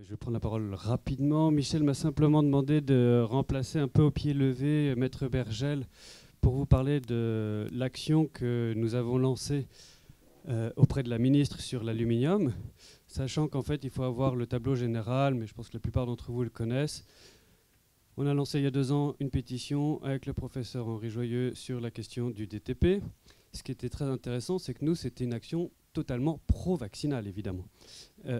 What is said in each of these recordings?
Je vais prendre la parole rapidement. Michel m'a simplement demandé de remplacer un peu au pied levé Maître Bergel pour vous parler de l'action que nous avons lancée auprès de la ministre sur l'aluminium, sachant qu'en fait il faut avoir le tableau général, mais je pense que la plupart d'entre vous le connaissent. On a lancé il y a 2 ans une pétition avec le professeur Henri Joyeux sur la question du DTP. Ce qui était très intéressant, c'est que nous, c'était une action totalement pro-vaccinale, évidemment.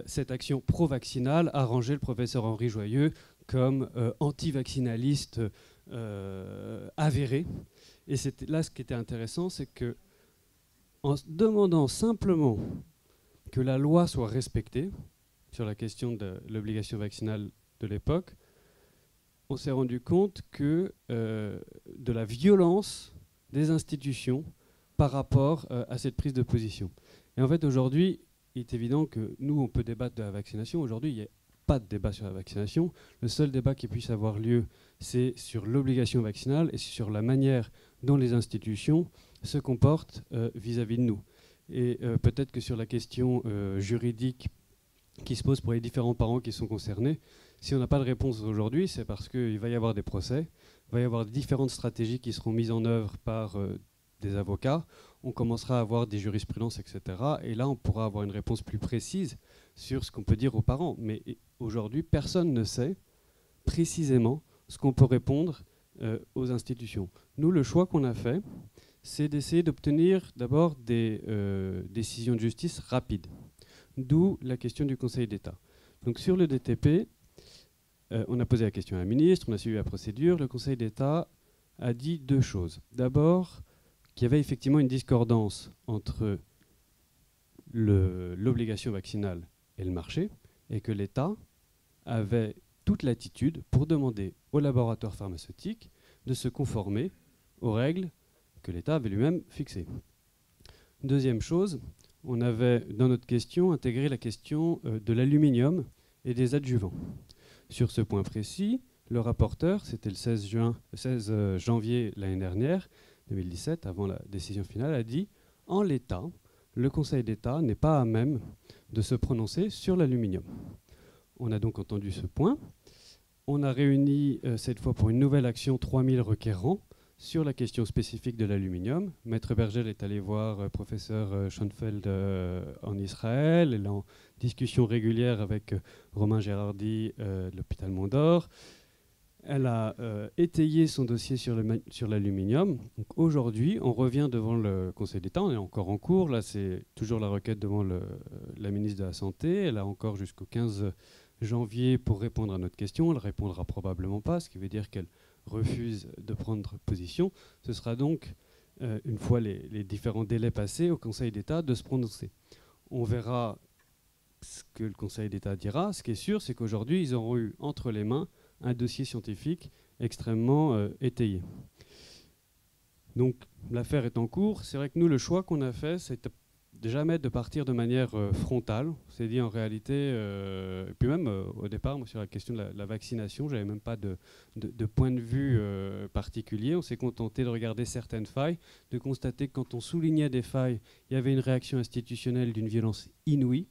Cette action pro-vaccinale a rangé le professeur Henri Joyeux comme anti-vaccinaliste avéré. Et là, ce qui était intéressant, c'est que en demandant simplement que la loi soit respectée sur la question de l'obligation vaccinale de l'époque, on s'est rendu compte que de la violence des institutions par rapport à cette prise de position. Et en fait, aujourd'hui, il est évident que nous, on peut débattre de la vaccination. Aujourd'hui, il n'y a pas de débat sur la vaccination. Le seul débat qui puisse avoir lieu, c'est sur l'obligation vaccinale et sur la manière dont les institutions se comportent vis-à-vis de nous. Et peut-être que sur la question juridique qui se pose pour les différents parents qui sont concernés, si on n'a pas de réponse aujourd'hui, c'est parce qu'il va y avoir des procès, il va y avoir différentes stratégies qui seront mises en œuvre par des avocats, on commencera à avoir des jurisprudences, etc. Et là, on pourra avoir une réponse plus précise sur ce qu'on peut dire aux parents. Mais aujourd'hui, personne ne sait précisément ce qu'on peut répondre aux institutions. Nous, le choix qu'on a fait, c'est d'essayer d'obtenir d'abord des décisions de justice rapides. D'où la question du Conseil d'État. Donc sur le DTP, on a posé la question à la ministre, on a suivi la procédure. Le Conseil d'État a dit 2 choses. D'abord, qu'il y avait effectivement une discordance entre l'obligation vaccinale et le marché, et que l'État avait toute latitude pour demander aux laboratoires pharmaceutiques de se conformer aux règles que l'État avait lui-même fixées. Deuxième chose, on avait dans notre question intégré la question de l'aluminium et des adjuvants. Sur ce point précis, le rapporteur, c'était le 16 janvier l'année dernière, 2017, avant la décision finale, a dit « En l'état, le Conseil d'État n'est pas à même de se prononcer sur l'aluminium ». On a donc entendu ce point. On a réuni cette fois pour une nouvelle action 3000 requérants sur la question spécifique de l'aluminium. Maître Bergel est allé voir professeur Schoenfeld en Israël. Elle est en discussion régulière avec Romain Gérardi de l'hôpital Mont-d'Or. Elle a étayé son dossier sur l'aluminium. Aujourd'hui, on revient devant le Conseil d'État. On est encore en cours. Là, c'est toujours la requête devant la ministre de la Santé. Elle a encore jusqu'au 15 janvier pour répondre à notre question. Elle ne répondra probablement pas, ce qui veut dire qu'elle refuse de prendre position. Ce sera donc, une fois les différents délais passés, au Conseil d'État de se prononcer. On verra ce que le Conseil d'État dira. Ce qui est sûr, c'est qu'aujourd'hui, ils auront eu entre les mains un dossier scientifique extrêmement étayé. Donc l'affaire est en cours. C'est vrai que nous, le choix qu'on a fait, c'est jamais de partir de manière frontale. On s'est dit en réalité, et puis même au départ, moi, sur la question de la vaccination, je n'avais même pas de point de vue particulier. On s'est contenté de regarder certaines failles, de constater que quand on soulignait des failles, il y avait une réaction institutionnelle d'une violence inouïe.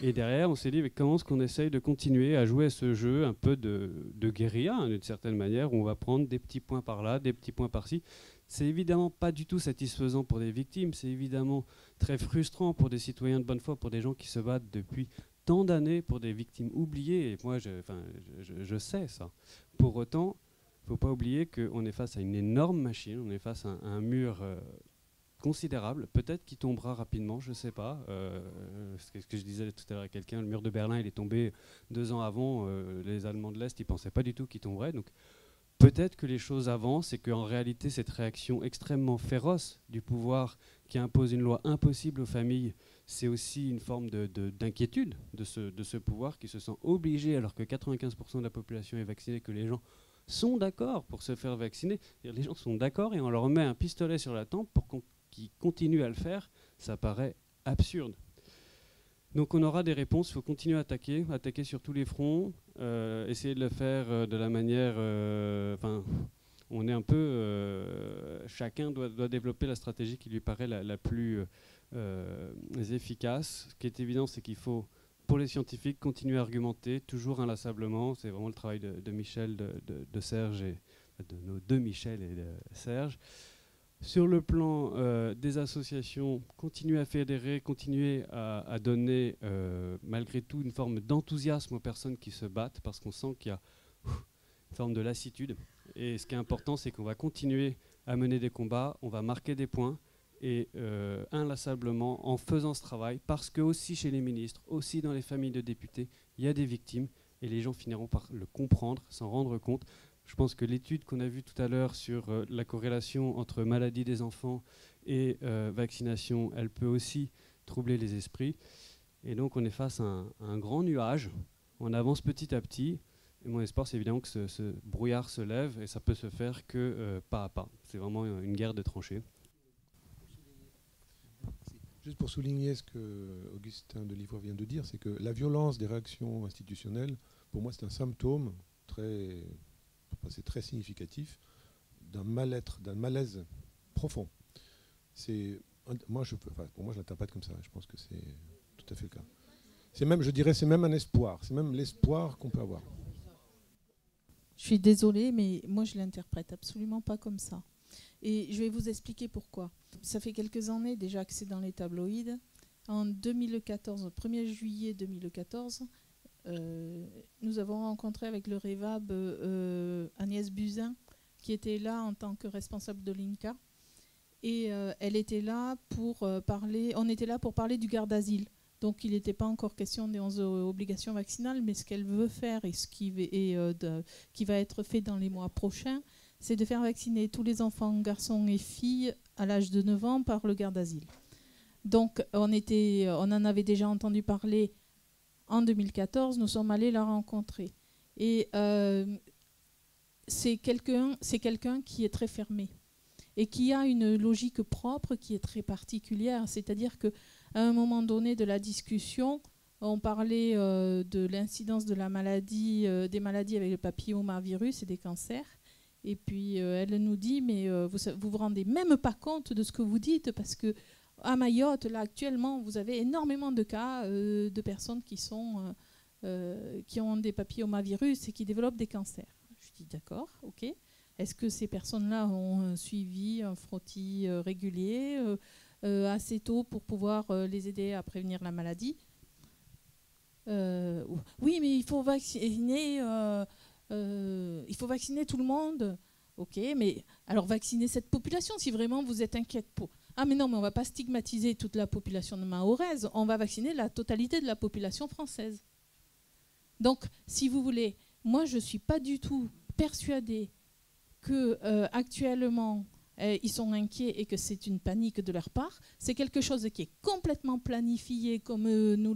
Et derrière, on s'est dit, mais comment est-ce qu'on essaye de continuer à jouer à ce jeu un peu de guérilla, hein, d'une certaine manière, où on va prendre des petits points par là, des petits points par-ci. C'est évidemment pas du tout satisfaisant pour des victimes, c'est évidemment très frustrant pour des citoyens de bonne foi, pour des gens qui se battent depuis tant d'années pour des victimes oubliées, et moi, je sais ça. Pour autant, il ne faut pas oublier qu'on est face à une énorme machine, on est face à un mur considérable, peut-être qu'il tombera rapidement, je ne sais pas. C'est ce que je disais tout à l'heure à quelqu'un, le mur de Berlin, il est tombé 2 ans avant, les Allemands de l'Est, ils ne pensaient pas du tout qu'il tomberait. Donc peut-être que les choses avancent et qu'en réalité, cette réaction extrêmement féroce du pouvoir qui impose une loi impossible aux familles, c'est aussi une forme d'inquiétude de ce pouvoir qui se sent obligé, alors que 95% de la population est vaccinée, que les gens sont d'accord pour se faire vacciner. Les gens sont d'accord et on leur met un pistolet sur la tempe pour qu'ils continuent à le faire. Ça paraît absurde. Donc on aura des réponses, il faut continuer à attaquer sur tous les fronts, essayer de le faire de la manière... on est un peu... chacun doit développer la stratégie qui lui paraît la plus efficace. Ce qui est évident, c'est qu'il faut pour les scientifiques, continuer à argumenter, toujours inlassablement. C'est vraiment le travail de Michel, de Serge, et de nos deux Michel et de Serge. Sur le plan des associations, continuer à fédérer, continuer à donner malgré tout une forme d'enthousiasme aux personnes qui se battent, parce qu'on sent qu'il y a une forme de lassitude. Et ce qui est important, c'est qu'on va continuer à mener des combats, on va marquer des points, et inlassablement, en faisant ce travail, parce que aussi chez les ministres, aussi dans les familles de députés, il y a des victimes, et les gens finiront par le comprendre, s'en rendre compte. Je pense que l'étude qu'on a vue tout à l'heure sur la corrélation entre maladie des enfants et vaccination, elle peut aussi troubler les esprits. Et donc on est face à un grand nuage, on avance petit à petit, et mon espoir c'est évidemment que ce brouillard se lève, et ça peut se faire que pas à pas. C'est vraiment une guerre de tranchées. Juste pour souligner ce que Augustin Delivoye vient de dire, c'est que la violence des réactions institutionnelles, pour moi, c'est un symptôme très significatif d'un mal-être, d'un malaise profond. Pour moi, je l'interprète comme ça. Je pense que c'est tout à fait le cas. C'est même, je dirais, c'est même un espoir. C'est même l'espoir qu'on peut avoir. Je suis désolée, mais moi, je l'interprète absolument pas comme ça. Et je vais vous expliquer pourquoi. Ça fait quelques années déjà que c'est dans les tabloïds. En 2014, le 1er juillet 2014, nous avons rencontré avec le REVAB Agnès Buzyn, qui était là en tant que responsable de l'INCA. Et elle était là pour parler, on était là pour parler du garde d'asile. Donc il n'était pas encore question des 11 obligations vaccinales, mais ce qu'elle veut faire et ce qui va être fait dans les mois prochains, c'est de faire vacciner tous les enfants, garçons et filles, à l'âge de 9 ans par le garde d'asile. Donc on en avait déjà entendu parler en 2014, nous sommes allés la rencontrer. Et c'est quelqu'un qui est très fermé et qui a une logique propre qui est très particulière. C'est-à-dire qu'à un moment donné de la discussion, on parlait de l'incidence de la maladie, des maladies avec le papillomavirus et des cancers. Et puis elle nous dit, mais vous vous rendez même pas compte de ce que vous dites, parce que à Mayotte, là actuellement, vous avez énormément de cas de personnes qui ont des papillomavirus et qui développent des cancers. Je dis d'accord, ok. Est-ce que ces personnes-là ont un suivi, un frottis régulier, assez tôt pour pouvoir les aider à prévenir la maladie? Oui, mais il faut vacciner. Il faut vacciner tout le monde. Ok, mais alors vaccinez cette population si vraiment vous êtes inquiète pour. Ah mais non, mais on ne va pas stigmatiser toute la population de mahoraise, on va vacciner la totalité de la population française. Donc, si vous voulez, moi je ne suis pas du tout persuadée que actuellement ils sont inquiets et que c'est une panique de leur part. C'est quelque chose qui est complètement planifié, comme nous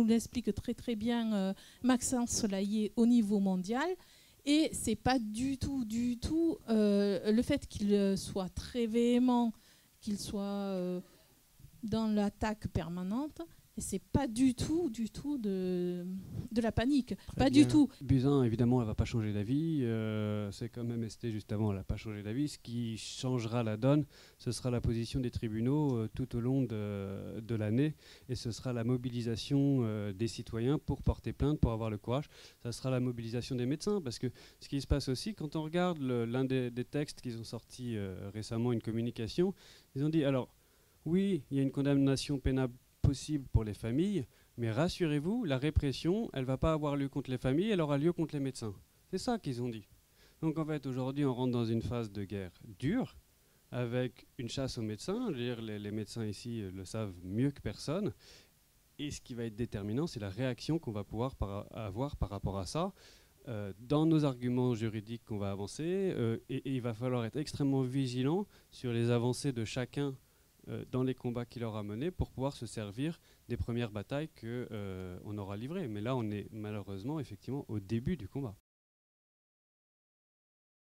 l'explique très bien Maxence Solaillé au niveau mondial. Et c'est pas du tout le fait qu'il soit très véhément, qu'il soit dans l'attaque permanente. Et c'est pas du tout de la panique. Très pas bien. du tout. Buzyn, évidemment, elle ne va pas changer d'avis. C'est comme MST juste avant, elle n'a pas changé d'avis. Ce qui changera la donne, ce sera la position des tribunaux tout au long de l'année. Et ce sera la mobilisation des citoyens pour porter plainte, pour avoir le courage. Ça sera la mobilisation des médecins. Parce que ce qui se passe aussi, quand on regarde l'un des textes qu'ils ont sorti récemment, une communication, ils ont dit, alors, oui, il y a une condamnation pénale possible pour les familles, mais rassurez-vous, la répression, elle ne va pas avoir lieu contre les familles, elle aura lieu contre les médecins. C'est ça qu'ils ont dit. Donc en fait, aujourd'hui, on rentre dans une phase de guerre dure, avec une chasse aux médecins. Je veux dire, les médecins ici le savent mieux que personne. Et ce qui va être déterminant, c'est la réaction qu'on va pouvoir avoir par rapport à ça. Dans nos arguments juridiques qu'on va avancer, et il va falloir être extrêmement vigilant sur les avancées de chacun dans les combats qu'il aura menés pour pouvoir se servir des premières batailles qu'on aura livrées. Mais là, on est malheureusement effectivement au début du combat.